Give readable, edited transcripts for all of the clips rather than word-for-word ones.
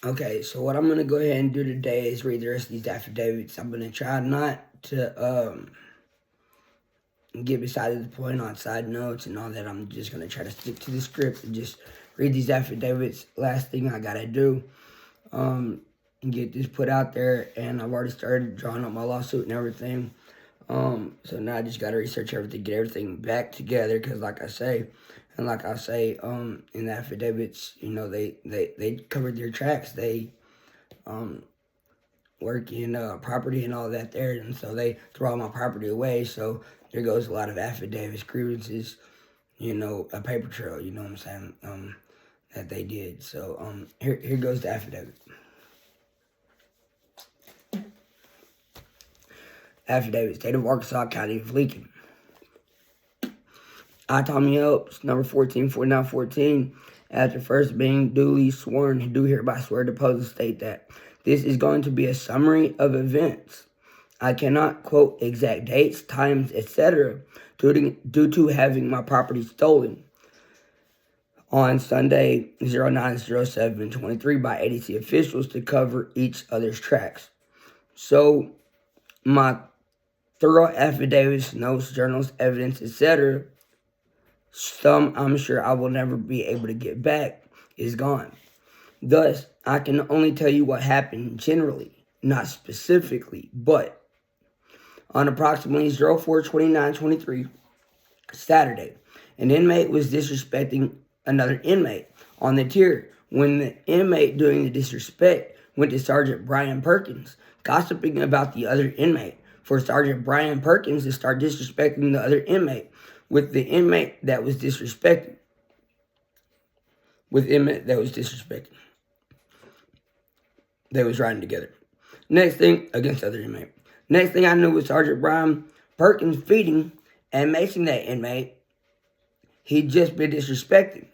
Okay, so what I'm gonna go ahead and do today is read the rest of these affidavits. I'm gonna try not to get beside the point on side notes and all that. I'm just gonna try to stick to the script and just read these affidavits. Last thing I gotta do, and get this put out there. And I've already started drawing up my lawsuit and everything. So now I just gotta research everything, get everything back together. Cause like I say, in the affidavits, you know, they covered their tracks. They work in property and all that there, and so they throw all my property away. So there goes a lot of affidavits, grievances, you know, a paper trail. You know what I'm saying? That they did. So here goes the affidavit. Affidavit, State of Arkansas, County of Lincoln. I, Tommy Helps, number 144914, after first being duly sworn, do hereby swear to depose and state that this is going to be a summary of events. I cannot quote exact dates, times, etc. due to having my property stolen on Sunday 09/07/23 by ADC officials to cover each other's tracks. So my thorough affidavits, notes, journals, evidence, etc., some I'm sure I will never be able to get back, is gone. Thus, I can only tell you what happened generally, not specifically, but on approximately 04/29/23, Saturday, an inmate was disrespecting another inmate on the tier. When the inmate doing the disrespect went to Sergeant Brian Perkins, gossiping about the other inmate, for Sergeant Brian Perkins to start disrespecting the other inmate with the inmate that was disrespecting. They was riding together. Next thing, against the other inmate. Next thing I knew was Sergeant Brian Perkins feeding and macing that inmate. He'd just been disrespected.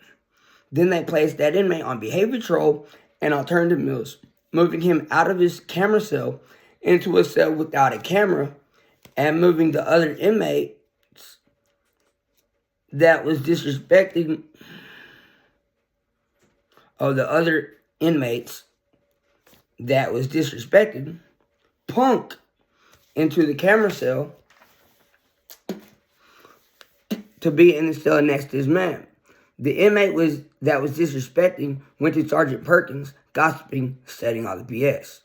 Then they placed that inmate on behavior patrol and alternative meals, moving him out of his camera cell into a cell without a camera, and moving the other inmates that was disrespecting, Punk into the camera cell to be in the cell next to his man. The inmate that was disrespecting went to Sergeant Perkins, gossiping, setting all the BS.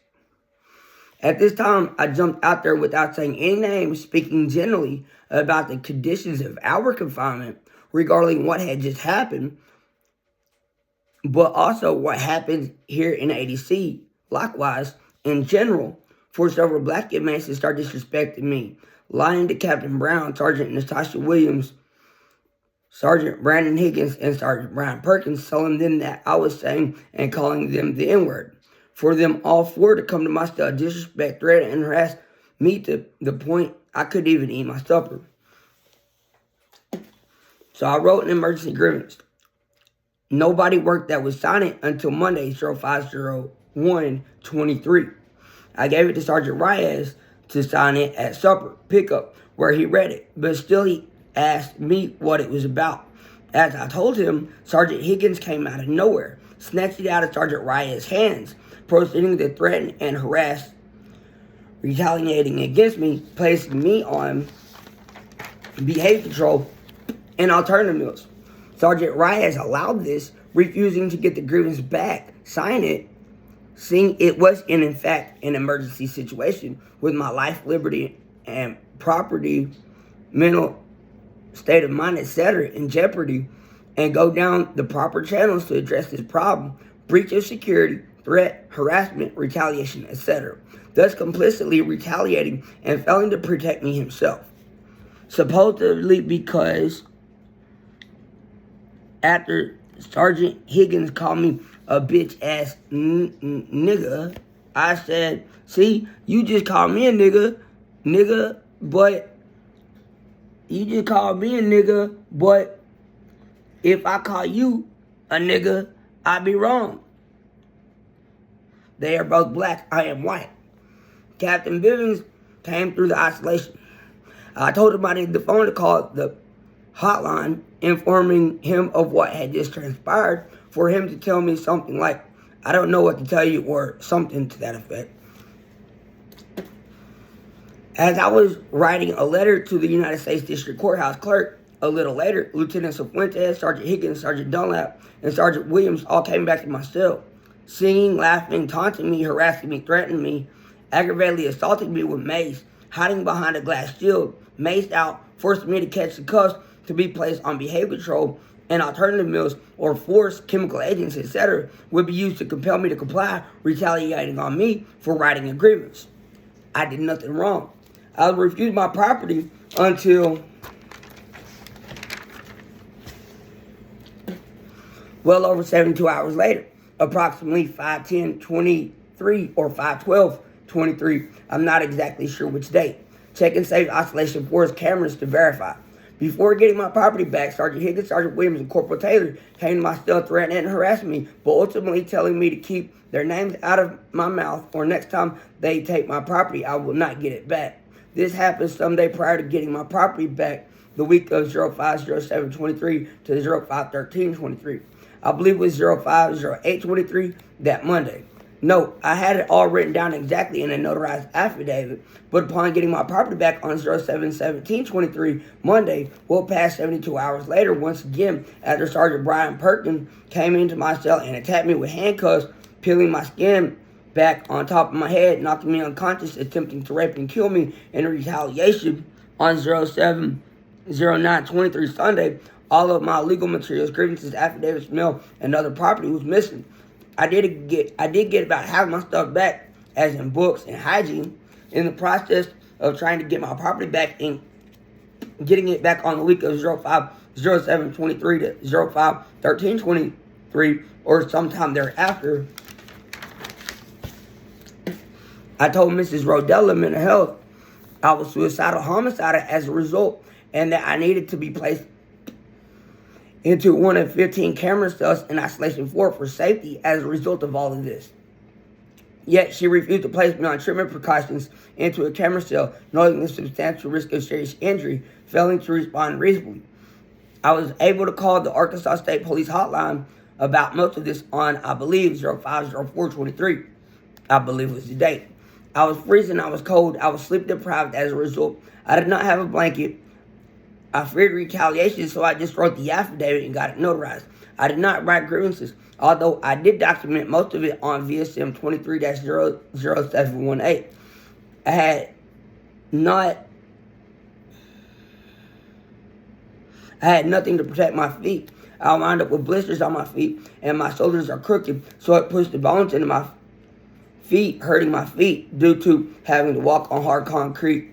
At this time, I jumped out there without saying any names, speaking generally about the conditions of our confinement regarding what had just happened, but also what happened here in ADC, likewise, in general, for several black inmates to start disrespecting me, lying to Captain Brown, Sergeant Natasha Williams, Sergeant Brandon Higgins, and Sergeant Brian Perkins, telling them that I was saying and calling them the N-word. For them all four to come to my cell, disrespect, threaten, and harass me to the point I couldn't even eat my supper. So I wrote an emergency grievance. Nobody worked that would sign it until Monday, 05/01/23. I gave it to Sergeant Reyes to sign it at supper pickup, where he read it, but still he asked me what it was about. As I told him, Sergeant Higgins came out of nowhere, snatched it out of Sergeant Reyes' hands, proceeding to threaten and harass, retaliating against me, placing me on behavior control and alternative meals. Sergeant Reyes allowed this, refusing to get the grievance back, sign it, seeing it was in fact an emergency situation with my life, liberty, and property, mental state of mind, etc. in jeopardy, and go down the proper channels to address this problem, breach of security, threat, harassment, retaliation, etc., thus complicitly retaliating and failing to protect me himself. Supposedly because after Sergeant Higgins called me a bitch-ass nigga, I said, see, you just called me a nigga, but if I call you a nigga, I'd be wrong. They are both black, I am white. Captain Bivens came through the isolation. I told him I needed the phone to call the hotline, informing him of what had just transpired, for him to tell me something like, I don't know what to tell you, or something to that effect. As I was writing a letter to the United States District Courthouse clerk, a little later, Lieutenant Cifuentes, Sergeant Higgins, Sergeant Dunlap, and Sergeant Williams all came back to my cell, singing, laughing, taunting me, harassing me, threatening me, aggravatedly assaulting me with mace, hiding behind a glass shield, maced out, forcing me to catch the cuffs to be placed on behavior control, and alternative meals or force, chemical agents, etc., would be used to compel me to comply, retaliating on me for writing a grievance. I did nothing wrong. I was refused my property until well over 72 hours later, approximately 5:10:23 or 5:12:23. I'm not exactly sure which date. Checking Safe Isolation Force cameras to verify. Before getting my property back, Sergeant Higgins, Sergeant Williams, and Corporal Taylor came to my cell threatening and harassing me, but ultimately telling me to keep their names out of my mouth, or next time they take my property, I will not get it back. This happened Sunday prior to getting my property back, the week of 05/07/23 to 05/13/23. I believe it was 05/08/23 that Monday. Note, I had it all written down exactly in a notarized affidavit, but upon getting my property back on 07/17/23 Monday, well past 72 hours later, once again, after Sergeant Brian Perkins came into my cell and attacked me with handcuffs, peeling my skin back on top of my head, knocking me unconscious, attempting to rape and kill me in retaliation on 07/09/23 Sunday, all of my legal materials, grievances, affidavits, mail, and other property was missing. I did get about half my stuff back, as in books and hygiene. In the process of trying to get my property back and getting it back on the week of 05/07/23 to 05/13/23, or sometime thereafter, I told Mrs. Rodella Mental Health I was suicidal homicidal as a result, and that I needed to be placed into one of 15 camera cells in isolation 4 for safety as a result of all of this. Yet she refused to place me on treatment precautions into a camera cell, knowing the substantial risk of serious injury, failing to respond reasonably. I was able to call the Arkansas State Police hotline about most of this on, I believe, 05/04/23. I believe was the date. I was freezing, I was cold, I was sleep deprived as a result. I did not have a blanket. I feared retaliation, so I just wrote the affidavit and got it notarized. I did not write grievances, although I did document most of it on VSM 23-00718. I had nothing to protect my feet. I wound up with blisters on my feet, and my shoulders are crooked, so it pushed the bones into my feet, hurting my feet due to having to walk on hard concrete,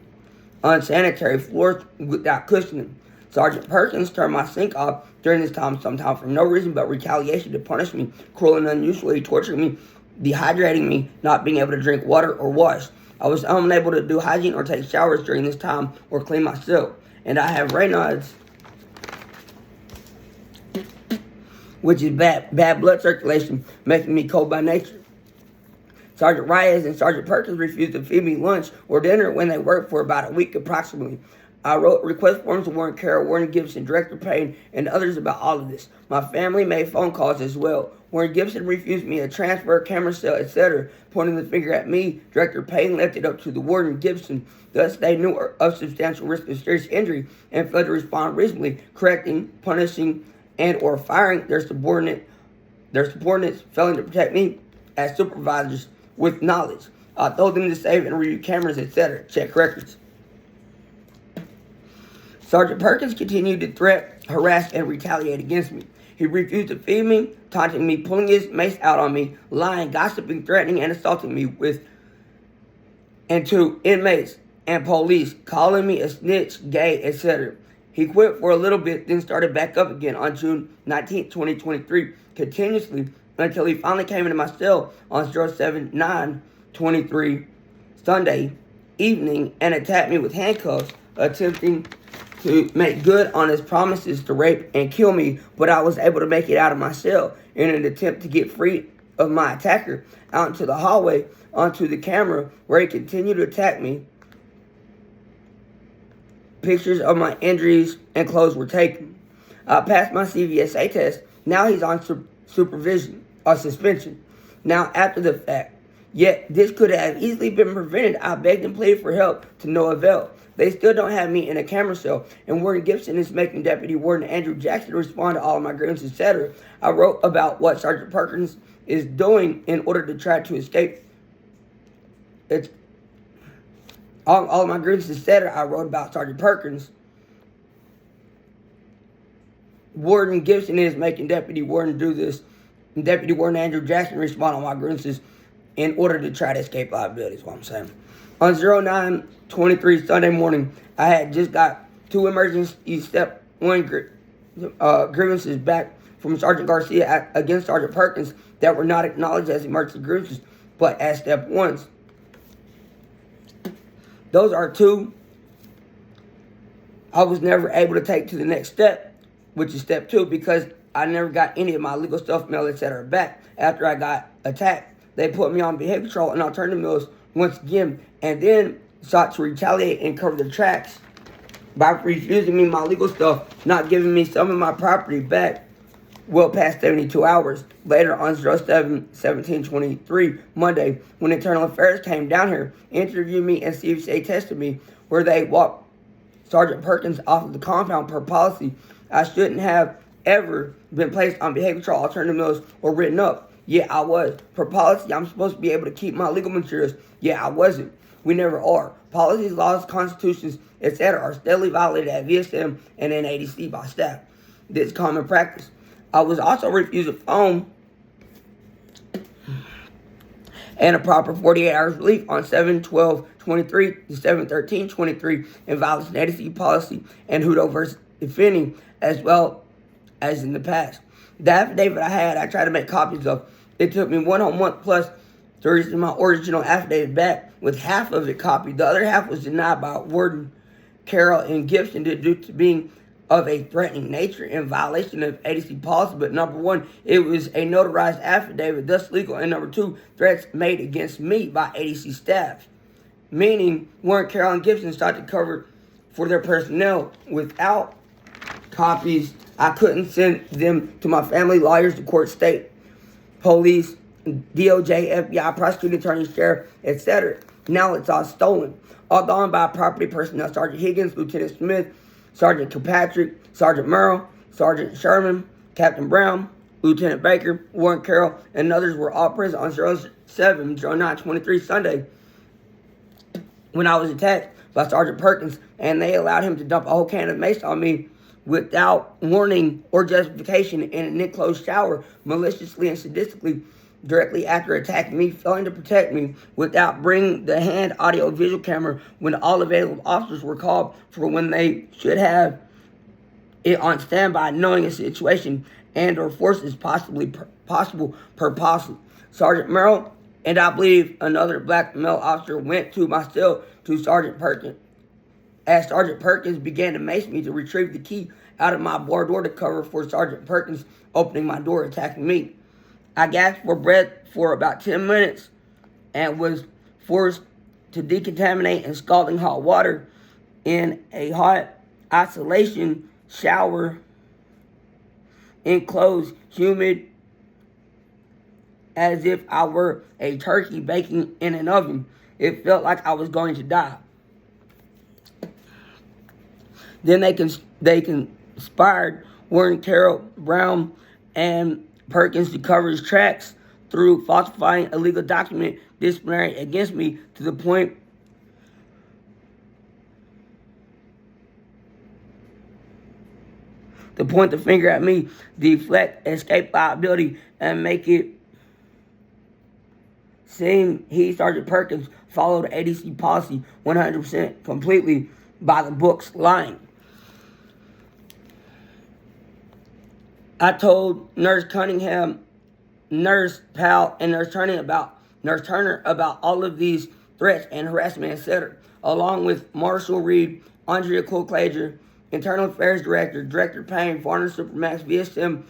unsanitary floors without cushioning. Sergeant Perkins turned my sink off during this time, sometimes for no reason but retaliation to punish me, cruel and unusually torturing me, dehydrating me, not being able to drink water or wash. I was unable to do hygiene or take showers during this time or clean myself. And I have Raynaud's, which is bad blood circulation, making me cold by nature. Sergeant Reyes and Sergeant Perkins refused to feed me lunch or dinner when they worked for about a week approximately. I wrote request forms to Warren Carroll, Warren Gibson, Director Payne, and others about all of this. My family made phone calls as well. Warren Gibson refused me a transfer, camera cell, etc., pointing the finger at me. Director Payne left it up to the Warden Gibson. Thus, they knew of substantial risk of serious injury and failed to respond reasonably, correcting, punishing, and or firing their subordinates, failing to protect me as supervisors with knowledge. I told them to save and review cameras, etc., check records. Sergeant Perkins continued to threaten, harass, and retaliate against me. He refused to feed me, taunting me, pulling his mace out on me, lying, gossiping, threatening, and assaulting me and to inmates and police, calling me a snitch, gay, etc. He quit for a little bit, then started back up again on June 19, 2023, continuously until he finally came into my cell on 07/09/23 Sunday evening and attacked me with handcuffs, attempting to make good on his promises to rape and kill me, but I was able to make it out of my cell in an attempt to get free of my attacker out into the hallway onto the camera where he continued to attack me. Pictures of my injuries and clothes were taken. I passed my CVSA test. Now he's on suspension. now after the fact. Yet this could have easily been prevented. I begged and pleaded for help to no avail. They still don't have me in a camera cell, and Warden Gibson is making Deputy Warden Andrew Jackson respond to all of my grievances, etc. I wrote about what Sergeant Perkins is doing in order to try to escape. It's all of my grievances, etc. I wrote about Sergeant Perkins. Warden Gibson is making Deputy Warden do this. And Deputy Warden Andrew Jackson respond on my grievances in order to try to escape liability, is what I'm saying. On 09/23 Sunday morning, I had just got 2 emergency step 1 grievances back from Sergeant Garcia against Sergeant Perkins that were not acknowledged as emergency grievances, but as step 1s. Those are 2 I was never able to take to the next step, which is step 2, because I never got any of my legal stuff, mail, etc. back after I got attacked. They put me on behavior patrol and alternative meals once again, and then sought to retaliate and cover the tracks by refusing me my legal stuff, not giving me some of my property back well past 72 hours. Later on 07/17/23, Monday, when Internal Affairs came down here, interviewed me and CVCA tested me, where they walked Sergeant Perkins off of the compound per policy. I shouldn't have ever been placed on behavior patrol, alternative meals, or written up. Yeah, I was. Per policy, I'm supposed to be able to keep my legal materials. Yeah, I wasn't. We never are. Policies, laws, constitutions, etc. are steadily violated at VSM and in ADC by staff. This is common practice. I was also refused a phone and a proper 48 hours relief on 7/12/23 to 7/13/23 in violation of ADC policy and Hutto versus Defending, as well as in the past. The affidavit I tried to make copies of. It took me 1 whole month plus to receive my original affidavit back, with half of it copied. The other half was denied by Warden Carroll and Gibson due to being of a threatening nature in violation of ADC policy. But number 1, it was a notarized affidavit, thus legal. And number 2, threats made against me by ADC staff. Meaning, Warden Carroll and Gibson started to cover for their personnel. Without copies, I couldn't send them to my family, lawyers, the court, state, police, DOJ, FBI, prosecuting attorney, sheriff, etc. Now it's all stolen. All gone by property personnel. Sergeant Higgins, Lieutenant Smith, Sergeant Kilpatrick, Sergeant Merrill, Sergeant Sherman, Captain Brown, Lieutenant Baker, Warren Carroll, and others were all present on 07/09/23 Sunday when I was attacked by Sergeant Perkins, and they allowed him to dump a whole can of mace on me without warning or justification in an enclosed shower, maliciously and sadistically, directly after attacking me, failing to protect me without bringing the hand audio visual camera when all available officers were called for, when they should have it on standby, knowing a situation and or force is possible per policy. Sergeant Merrill and I believe another black male officer went to my cell to Sergeant Perkins. As Sergeant Perkins began to mace me to retrieve the key out of my bar door to cover for Sergeant Perkins opening my door, attacking me. I gasped for breath for about 10 minutes and was forced to decontaminate in scalding hot water in a hot isolation shower, enclosed, humid, as if I were a turkey baking in an oven. It felt like I was going to die. Then they conspired Warren Carroll, Brown, and Perkins to cover his tracks through falsifying a legal document disciplinary against me to the point to point the finger at me, deflect, escape liability, and make it seem he, Sergeant Perkins, followed ADC policy 100% completely by the books, lying. I told Nurse Cunningham, Nurse Powell, and Nurse Turner about all of these threats and harassment, etc., along with Marshall Reed, Andrea Colclager, Internal Affairs Director, Director Payne, Varner Supermax, VSM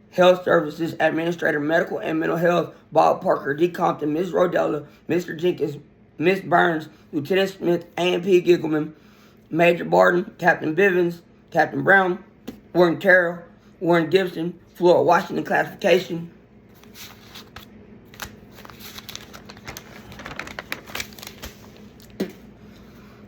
Health Services Administrator, Medical and Mental Health, Bob Parker, D. Compton, Ms. Rodella, Mr. Jenkins, Ms. Burns, Lieutenant Smith, A.M.P. Giggleman, Major Barton, Captain Bivens, Captain Brown, Warren Carroll, Warren Gibson, Florida, Washington classification,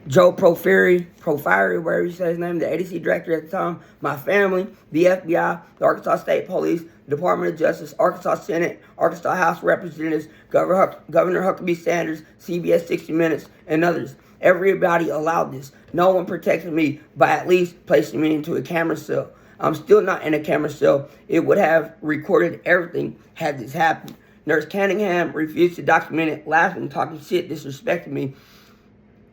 Joe Profiri, whatever you say his name, the ADC director at the time, my family, the FBI, the Arkansas State Police, the Department of Justice, Arkansas Senate, Arkansas House of Representatives, Governor Huckabee Sanders, CBS 60 Minutes, and others. Everybody allowed this. No one protected me by at least placing me into a camera cell. I'm still not in a camera cell. It would have recorded everything had this happened. Nurse Cunningham refused to document it, laughing, talking shit, disrespecting me.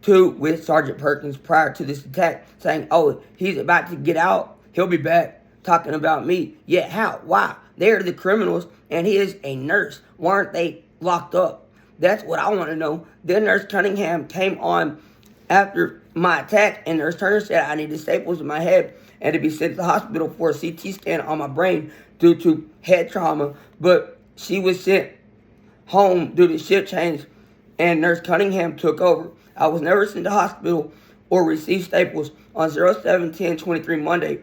With Sergeant Perkins prior to this attack, saying, oh, he's about to get out, he'll be back, talking about me. Yet how? Why? They're the criminals, and he is a nurse. Why aren't they locked up? That's what I want to know. Then Nurse Cunningham came on after my attack, and Nurse Turner said I needed staples in my head and to be sent to the hospital for a CT scan on my brain due to head trauma, but she was sent home due to shift change, and Nurse Cunningham took over. I was never sent to hospital or received staples. On 07/10/23 Monday,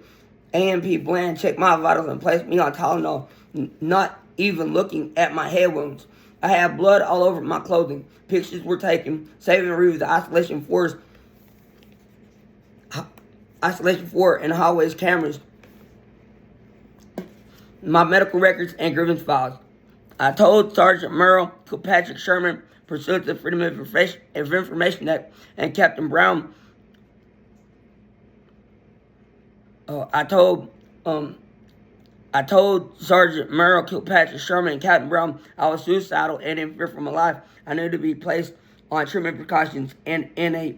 AMP Bland checked my vitals and placed me on Tylenol, not even looking at my head wounds. I had blood all over my clothing. Pictures were taken, saving and reviewed the isolation 4 and hallways cameras, my medical records and grievance files. I told Sergeant Merle Kilpatrick Sherman, pursuant to the Freedom of Information Act, and Captain Brown, I told Sergeant Merle Kilpatrick Sherman and Captain Brown I was suicidal and in fear for my life. I needed to be placed on treatment precautions and in a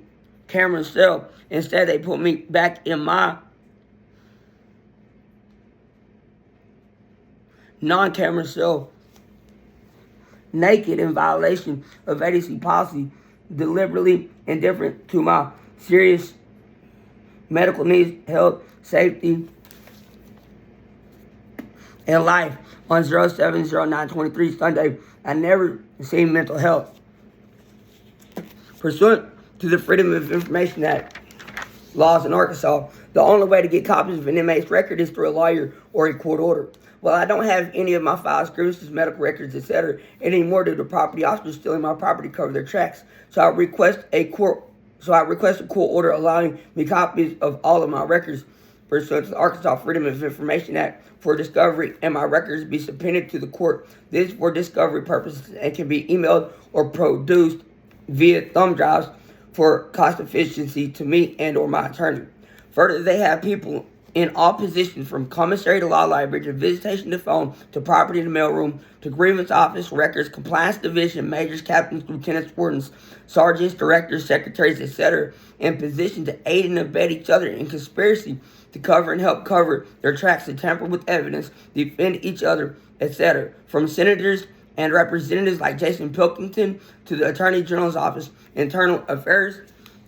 camera cell. Instead, they put me back in my non-camera cell, naked, in violation of ADC policy, deliberately indifferent to my serious medical needs, health, safety, and life. On 07/09/23 Sunday, I never received mental health. Pursuant to the Freedom of Information Act laws in Arkansas, the only way to get copies of an inmate's record is through a lawyer or a court order. Well, I don't have any of my files, grievances, medical records, etc. anymore due to property officers stealing my property to cover their tracks. So I request a court order allowing me copies of all of my records pursuant to the Arkansas Freedom of Information Act for discovery, and my records be subpoenaed to the court. This is for discovery purposes and can be emailed or produced via thumb drives for cost efficiency to me and or my attorney. Further, they have people in all positions from commissary to law library to visitation to phone to property to mailroom to grievance office, records, compliance division, majors, captains, lieutenants, wardens, sergeants, directors, secretaries, etc. in position to aid and abet each other in conspiracy to cover and help cover their tracks, to tamper with evidence, defend each other, etc. From senators and representatives like Jason Pilkington to the Attorney General's Office, Internal Affairs,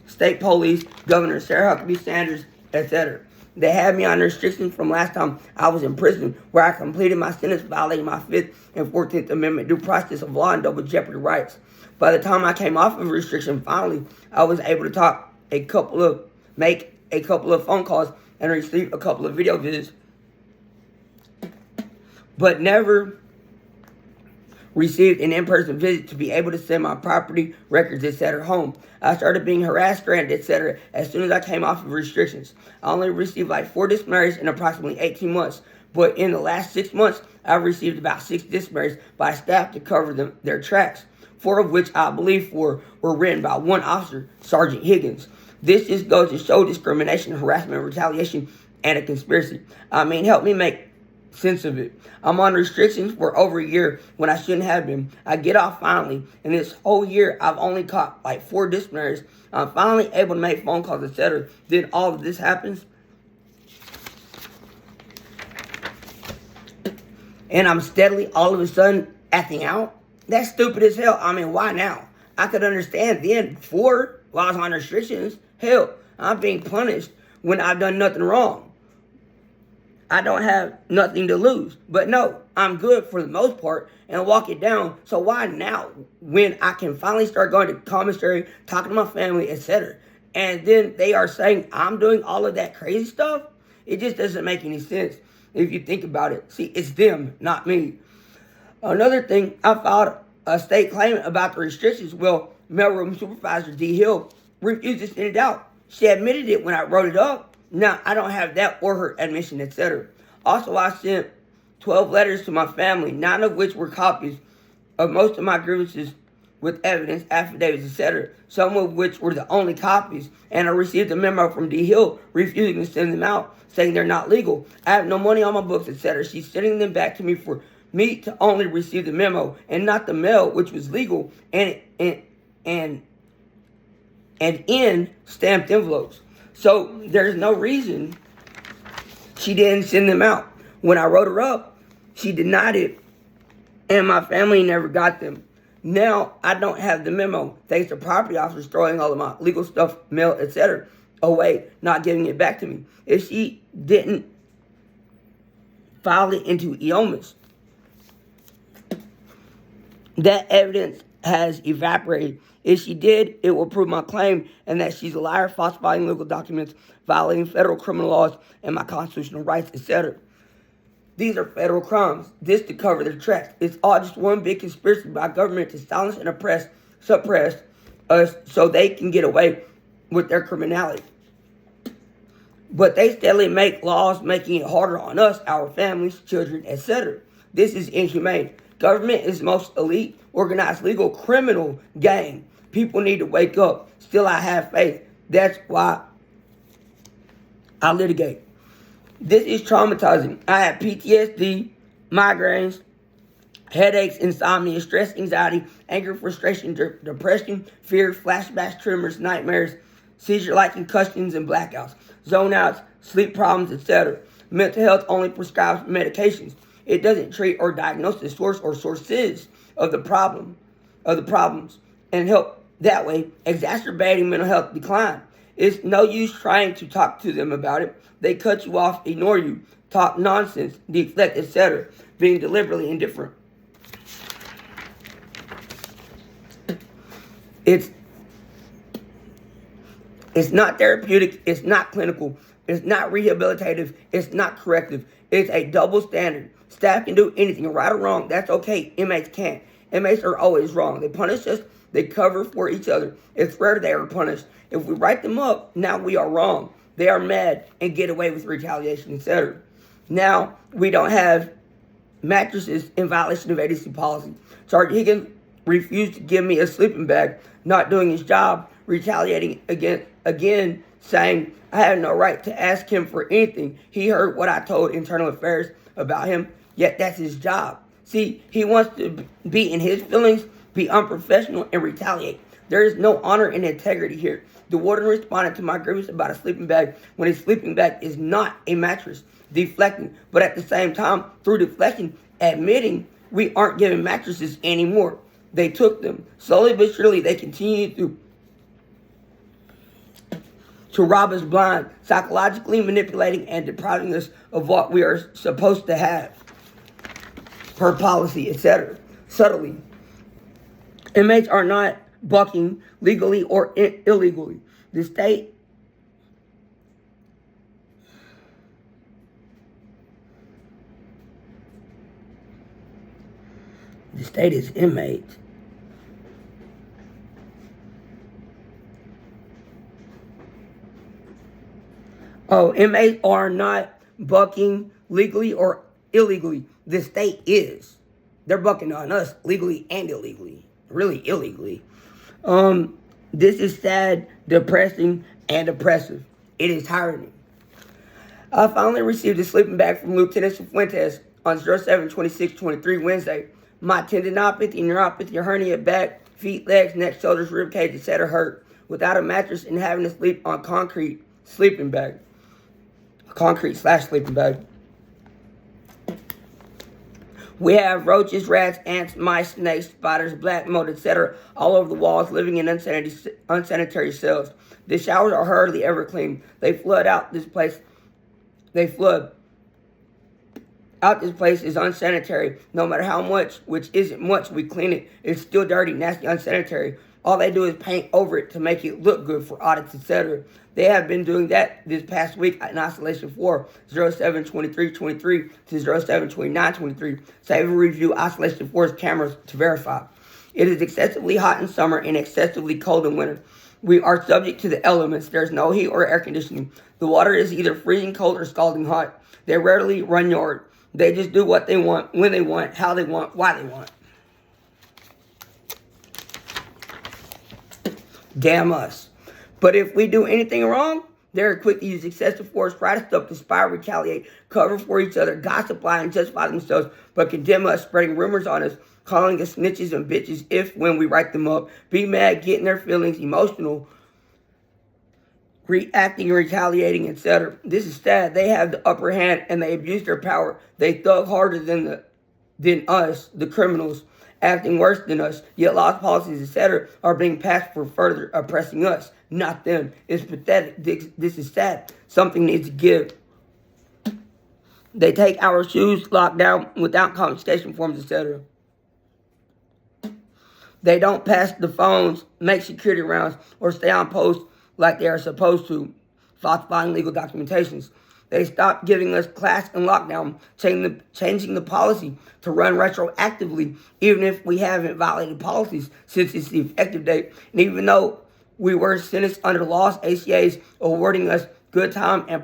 State Police, Governor Sarah Huckabee Sanders, etc. They had me on restrictions from last time I was in prison, where I completed my sentence violating my 5th and 14th Amendment due process of law and double jeopardy rights. By the time I came off of restriction, finally, I was able to make a couple of phone calls and receive a couple of video visits, but never received an in-person visit to be able to send my property, records, etc. home. I started being harassed, stranded, etc. as soon as I came off of restrictions. I only received like 4 disciplinaries in approximately 18 months, but in the last 6 months, I've received about 6 disciplinaries by staff to cover their tracks, 4 of which I believe were written by one officer, Sergeant Higgins. This just goes to show discrimination, harassment, retaliation, and a conspiracy. I mean, help me make sense of it. I'm on restrictions for over a year when I shouldn't have been. I get off finally, and this whole year I've only caught like 4 disciplinaries. I'm finally able to make phone calls, etc. Then all of this happens, and I'm steadily all of a sudden acting out. That's stupid as hell. I mean, why now? I could understand then before while I was on restrictions. Hell, I'm being punished when I've done nothing wrong. I don't have nothing to lose. But no, I'm good for the most part and walk it down. So why now, when I can finally start going to commissary, talking to my family, etc., and then they are saying I'm doing all of that crazy stuff? It just doesn't make any sense if you think about it. See, it's them, not me. Another thing, I filed a state claim about the restrictions. Well, mailroom supervisor D. Hill refused to send it out. She admitted it when I wrote it up. Now, I don't have that or her admission, etc. Also, I sent 12 letters to my family, 9 of which were copies of most of my grievances with evidence, affidavits, etc., some of which were the only copies, and I received a memo from D. Hill refusing to send them out, saying they're not legal. I have no money on my books, etc. She's sending them back to me for me to only receive the memo and not the mail, which was legal, and in stamped envelopes. So there's no reason she didn't send them out. When I wrote her up, she denied it, and my family never got them. Now I don't have the memo, thanks to property officers throwing all of my legal stuff, mail, etc., away, not giving it back to me. If she didn't file it into EOMIS, that evidence has evaporated. If she did, it will prove my claim and that she's a liar, falsifying legal documents, violating federal criminal laws and my constitutional rights, etc. These are federal crimes. This to cover their tracks. It's all just one big conspiracy by government to silence and suppress us so they can get away with their criminality. But they steadily make laws making it harder on us, our families, children, etc. This is inhumane. Government is the most elite, organized, legal, criminal gang. People need to wake up. Still, I have faith. That's why I litigate. This is traumatizing. I have PTSD, migraines, headaches, insomnia, stress, anxiety, anger, frustration, depression, fear, flashbacks, tremors, nightmares, seizure-like concussions, and blackouts, zone-outs, sleep problems, etc. Mental health only prescribes medications. It doesn't treat or diagnose the source or sources of the problems, and help that way, exacerbating mental health decline. It's no use trying to talk to them about it. They cut you off, ignore you, talk nonsense, deflect, etc., being deliberately indifferent. It's not therapeutic, it's not clinical, it's not rehabilitative, it's not corrective. It's a double standard. Staff can do anything, right or wrong, that's okay. Inmates can't. Inmates are always wrong. They punish us, they cover for each other. It's rare they are punished. If we write them up, now we are wrong. They are mad and get away with retaliation, etc. Now we don't have mattresses in violation of ADC policy. Sergeant Higgins refused to give me a sleeping bag, not doing his job, retaliating again, saying I had no right to ask him for anything. He heard what I told Internal Affairs about him, yet that's his job. See, he wants to be in his feelings, be unprofessional, and retaliate. There is no honor and integrity here. The warden responded to my grievance about a sleeping bag when a sleeping bag is not a mattress, deflecting, but at the same time, through deflection, admitting we aren't giving mattresses anymore. They took them. Slowly but surely, they continued to rob us blind, psychologically manipulating and depriving us of what we are supposed to have, per policy, etc. Subtly. Inmates are not bucking legally or illegally. The state is inmates. Inmates are not bucking legally or illegally. The state is. They're bucking on us legally and illegally. Really illegally. This is sad, depressing, and oppressive. It is tiring. I finally received a sleeping bag from Lieutenant Fuentes on 07/26/23 Wednesday. My tendinopathy, neuropathy, hernia, back, feet, legs, neck, shoulders, rib cage, etc. hurt. Without a mattress and having to sleep on concrete sleeping bag. Concrete/sleeping bag. We have roaches, rats, ants, mice, snakes, spiders, black mold, etc. all over the walls, living in unsanitary cells. The showers are hardly ever clean. They flood out this place. This place is unsanitary. No matter how much, which isn't much, we clean it, it's still dirty, nasty, unsanitary. All they do is paint over it to make it look good for audits, etc. They have been doing that this past week in Isolation 4, 07/23/23 to 07/29/23. Save and review Isolation 4's cameras to verify. It is excessively hot in summer and excessively cold in winter. We are subject to the elements. There's no heat or air conditioning. The water is either freezing cold or scalding hot. They rarely run yard. They just do what they want, when they want, how they want, why they want. Damn us. But if we do anything wrong, they're quick to use excessive force, try to stop, spy, retaliate, cover for each other, gossip, lie, and justify themselves, but condemn us, spreading rumors on us, calling us snitches and bitches if, when we write them up, be mad, getting their feelings emotional, reacting, retaliating, etc. This is sad. They have the upper hand and they abuse their power. They thug harder than us, the criminals, acting worse than us, yet laws, policies, etc. are being passed for further oppressing us, not them. It's pathetic. This is sad. Something needs to give. They take our shoes, locked down without confiscation forms, etc. They don't pass the phones, make security rounds, or stay on post like they are supposed to, falsifying legal documentations. They stopped giving us class and lockdown, changing the policy to run retroactively, even if we haven't violated policies since it's the effective date. And even though we were sentenced under laws, ACAs awarding us good time and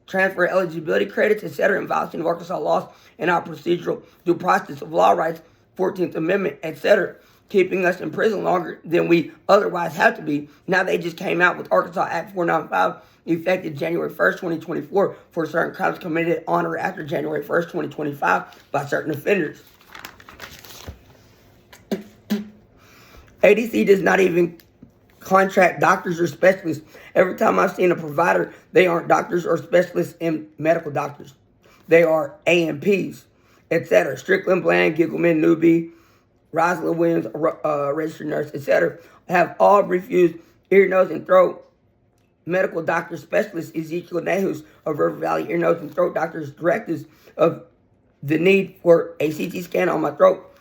transfer eligibility credits, etc., in violation of Arkansas laws and our procedural due process of law rights, 14th Amendment, etc., keeping us in prison longer than we otherwise have to be. Now they just came out with Arkansas Act 495, effective January 1st, 2024, for certain crimes committed on or after January 1st, 2025 by certain offenders. ADC does not even contract doctors or specialists. Every time I've seen a provider, they aren't doctors or specialists in medical doctors. They are AMPs, etc. Strickland, Bland, Giggleman, Newby, Rosalind Williams, registered nurse, etc. have all refused ear, nose, and throat medical doctor specialist Ezekiel Nahus of River Valley Ear, Nose, and Throat Doctors directives of the need for a CT scan on my throat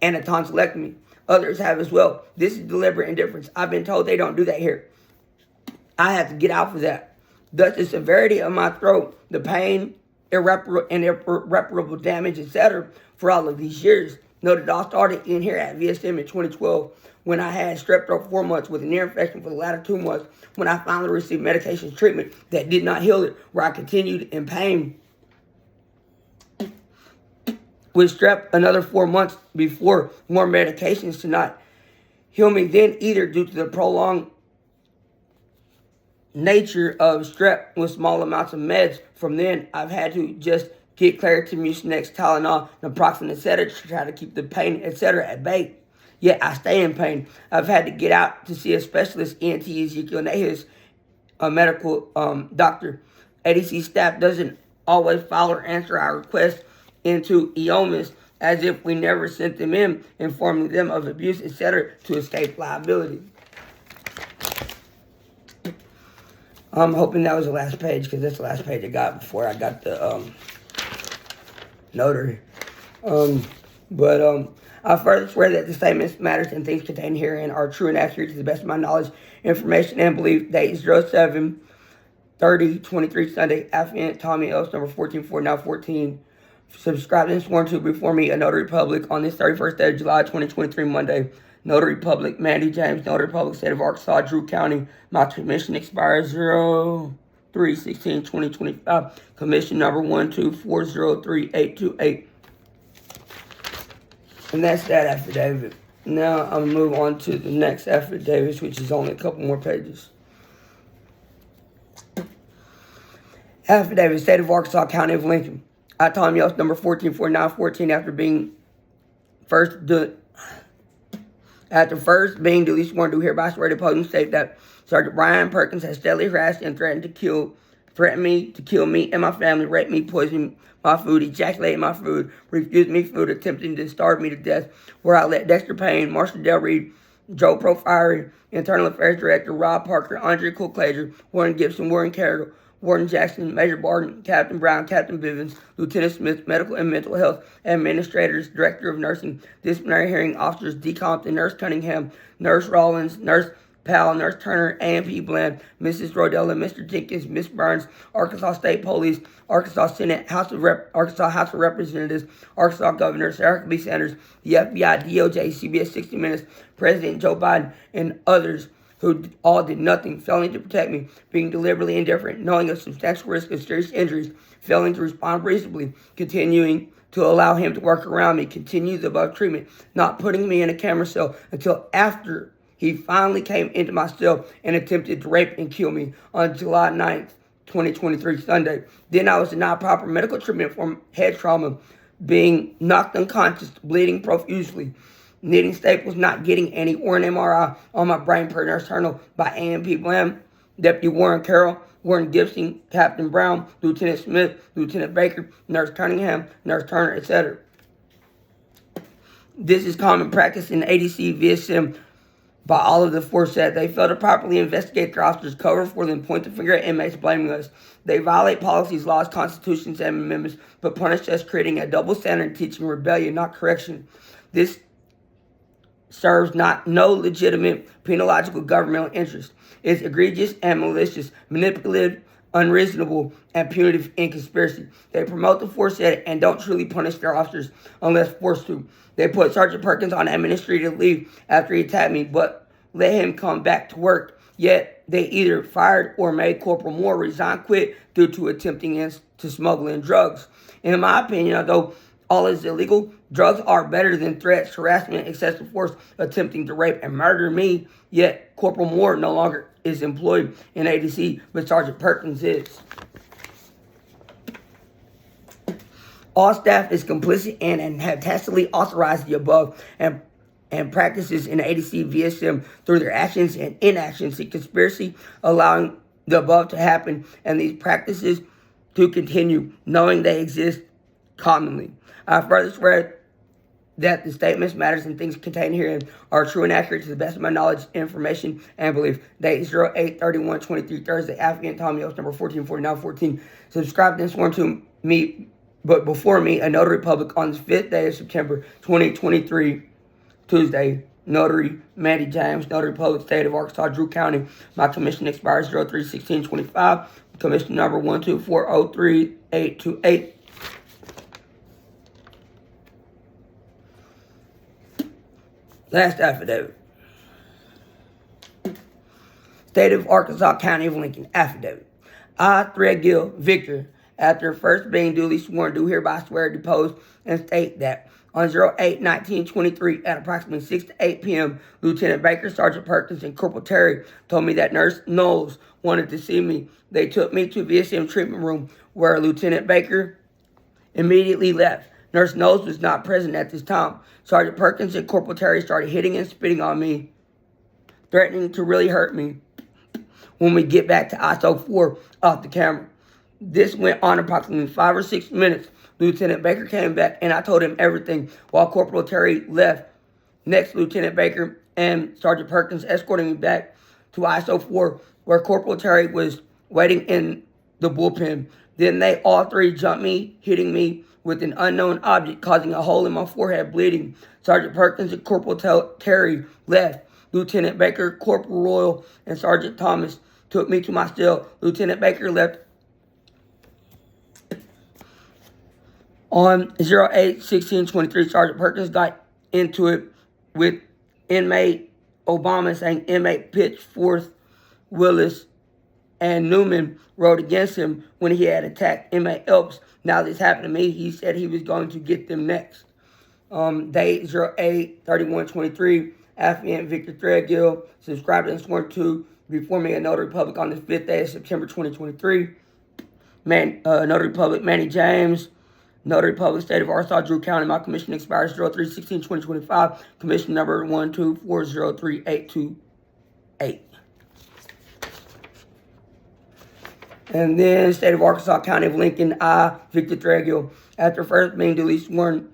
and a tonsillectomy. Others have as well. This is deliberate indifference. I've been told they don't do that here. I have to get out for that. Thus, the severity of my throat, the pain, irreparable damage, etc. for all of these years. Noted it all started in here at VSM in 2012 when I had strep throat 4 months with an ear infection for the latter 2 months when I finally received medication treatment that did not heal it, where I continued in pain with strep another 4 months before more medications to not heal me then either due to the prolonged nature of strep with small amounts of meds. From then, I've had to just get Claritin, Mucinex, Tylenol, naproxen, etc. to try to keep the pain, etc. at bay. Yet I stay in pain. I've had to get out to see a specialist, ENT Ezekiel Nahus, a medical doctor. ADC staff doesn't always follow or answer our requests into EOMIS as if we never sent them in, informing them of abuse, etc. to escape liability. I'm hoping that was the last page because that's the last page I got before I got the notary. I further swear that the statements, matters, and things contained herein are true and accurate to the best of my knowledge, information, and belief. Date 07/30/23 Sunday. Affidavit Tommy Else, number 144, now 14. Subscribed and sworn to before me, a notary public, on this 31st day of July 2023, Monday. Notary public, Mandy James, notary public, state of Arkansas, Drew County. My commission expires 03/16/2025. Commission number 12403-828. And that's that affidavit. Now I'm going to move on to the next affidavit, which is only a couple more pages. Affidavit, State of Arkansas, County of Lincoln. I, Tom Yost, number 144914, after first being duly sworn, do hereby swear to oppose and state that Sergeant Brian Perkins has steadily harassed and threatened me to kill me and my family, rape me, poison my food, ejaculate my food, refuse me food, attempting to starve me to death, where I let Dexter Payne, Marshall Del Reed, Joe Profire, Internal Affairs Director Rob Parker, Andre Colclager, Warren Gibson, Warren Carroll, Warden Jackson, Major Barton, Captain Brown, Captain Bivens, Lieutenant Smith, Medical and Mental Health Administrators, Director of Nursing, Disciplinary Hearing Officers, D. Compton, Nurse Cunningham, Nurse Rollins, Nurse Powell, Nurse Turner, AMP Bland, Mrs. Rodella, Mr. Jenkins, Miss Burns, Arkansas State Police, Arkansas Senate, Arkansas House of Representatives, Arkansas Governor Sarah B. Sanders, the FBI, DOJ, CBS 60 Minutes, President Joe Biden, and others who all did nothing, failing to protect me, being deliberately indifferent, knowing of substantial risk of serious injuries, failing to respond reasonably, continuing to allow him to work around me, continue the above treatment, not putting me in a camera cell until after he finally came into my cell and attempted to rape and kill me on July 9th, 2023, Sunday. Then I was denied proper medical treatment for head trauma, being knocked unconscious, bleeding profusely, needing staples, not getting any, or an MRI on my brain per Nurse Turner by A.M.P. Blam, Deputy Warren Carroll, Warren Gibson, Captain Brown, Lieutenant Smith, Lieutenant Baker, Nurse Cunningham, Nurse Turner, etc. This is common practice in ADC VSM by all of the force that they fail to properly investigate their officers, cover for them, point the finger at inmates, blaming us. They violate policies, laws, constitutions, and amendments, but punish us, creating a double standard and teaching rebellion, not correction. This serves no legitimate penological governmental interest. It's egregious and malicious, manipulative, unreasonable, and punitive in conspiracy. They promote the force edit and don't truly punish their officers unless forced to. They put Sergeant Perkins on administrative leave after he attacked me, but let him come back to work. Yet they either fired or made Corporal Moore resign, quit due to attempting to smuggle in drugs. In my opinion, although all is illegal, drugs are better than threats, harassment, excessive force, attempting to rape and murder me. Yet Corporal Moore no longer is employed in ADC, but Sergeant Perkins is. All staff is complicit and have tacitly authorized the above and practices in ADC VSM through their actions and inactions in conspiracy, allowing the above to happen and these practices to continue, knowing they exist commonly. I further swear that the statements, matters, and things contained herein are true and accurate to the best of my knowledge, information, and belief. Date 08/31/23, Thursday, Afghan Tommy Oath, number 144914. Subscribed and sworn to me, but before me, a notary public on the 5th day of September 2023, Tuesday. Notary Manny James, Notary Public, State of Arkansas, Drew County. My commission expires 03/16/25. Commission number 12403-828. Last affidavit. State of Arkansas, County of Lincoln, affidavit. I, Threadgill Victor, after first being duly sworn, do hereby swear, depose, and state that on 08/19/23 at approximately 6 to 8 p.m., Lieutenant Baker, Sergeant Perkins, and Corporal Terry told me that Nurse Knowles wanted to see me. They took me to VSM treatment room where Lieutenant Baker immediately left. Nurse Knowles was not present at this time. Sergeant Perkins and Corporal Terry started hitting and spitting on me, threatening to really hurt me when we get back to ISO 4 off the camera. This went on approximately 5 or 6 minutes. Lieutenant Baker came back and I told him everything while Corporal Terry left. Next, Lieutenant Baker and Sergeant Perkins escorted me back to ISO 4 where Corporal Terry was waiting in the bullpen. Then they all three jumped me, hitting me with an unknown object, causing a hole in my forehead, bleeding. Sergeant Perkins and Corporal Terry left. Lieutenant Baker, Corporal Royal, and Sergeant Thomas took me to my cell. Lieutenant Baker left on 08/16/23. Sergeant Perkins got into it with inmate Obama, saying inmate Pitchforth, Willis, and Newman wrote against him when he had attacked inmate Elps. Now this happened to me. He said he was going to get them next. Date 08/31/23. Afghan Victor Threadgill, subscribed and sworn to before me a Notary Public on the 5th day of September 2023. Notary Public Manny James, Notary Public, State of Arkansas, Drew County. My commission expires 03/16/2025. Commission number 12403-828. And then State of Arkansas, County of Lincoln, I, Victor Threadgill, after first being duly sworn,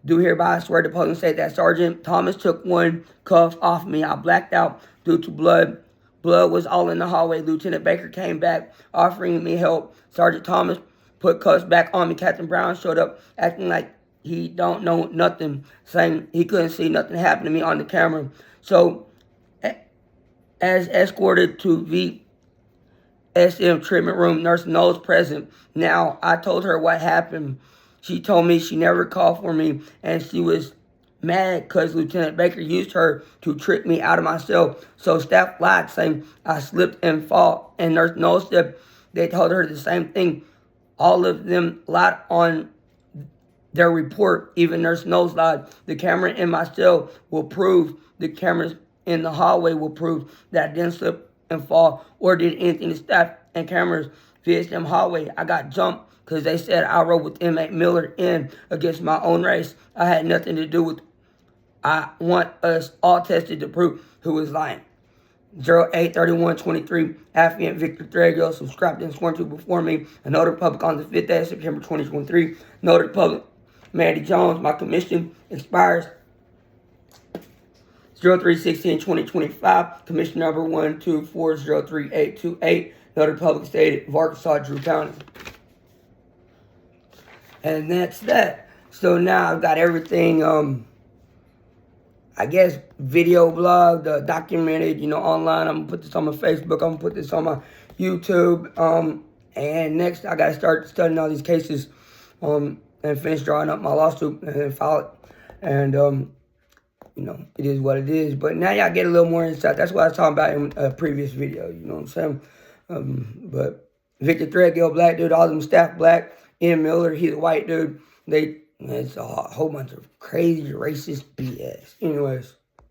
do hereby swear to publicly state that Sergeant Thomas took one cuff off me. I blacked out due to blood. Blood was all in the hallway. Lieutenant Baker came back, offering me help. Sergeant Thomas put cuffs back on me. Captain Brown showed up, acting like he don't know nothing, saying he couldn't see nothing happen to me on the camera. So, as escorted to VSM treatment room, Nurse Knowles present. Now, I told her what happened. She told me she never called for me, and she was mad because Lieutenant Baker used her to trick me out of my cell. So staff lied, saying I slipped and fall. And Nurse Knowles said they told her the same thing. All of them lied on their report. Even Nurse Knowles lied. The camera in my cell will prove. The cameras in the hallway will prove that I didn't slip and fall or did anything to staff and cameras via them hallway. I got jumped because they said I rode with inmate Miller in against my own race. I had nothing to do with. I want us all tested to prove who was lying. 08/31/23, Affiant Victor Threadgill, subscribed and sworn to before me. A noted public on the 5th day of September 2023. Noted public, Mandy Jones, my commission expires 03/16/2025. Commission number 124038828. Noted public state of Arkansas, Drew County. And that's that. So now I've got everything, I guess, video blog, documented, online. I'm going to put this on my Facebook. I'm going to put this on my YouTube. And next, I got to start studying all these cases and finish drawing up my lawsuit and then file it. And, it is what it is. But now y'all get a little more insight. That's what I was talking about in a previous video. You know what I'm saying? But Victor Threadgill, black dude. All of them staff black. Ian Miller, he's a white dude. It's a whole bunch of crazy racist BS. Anyways.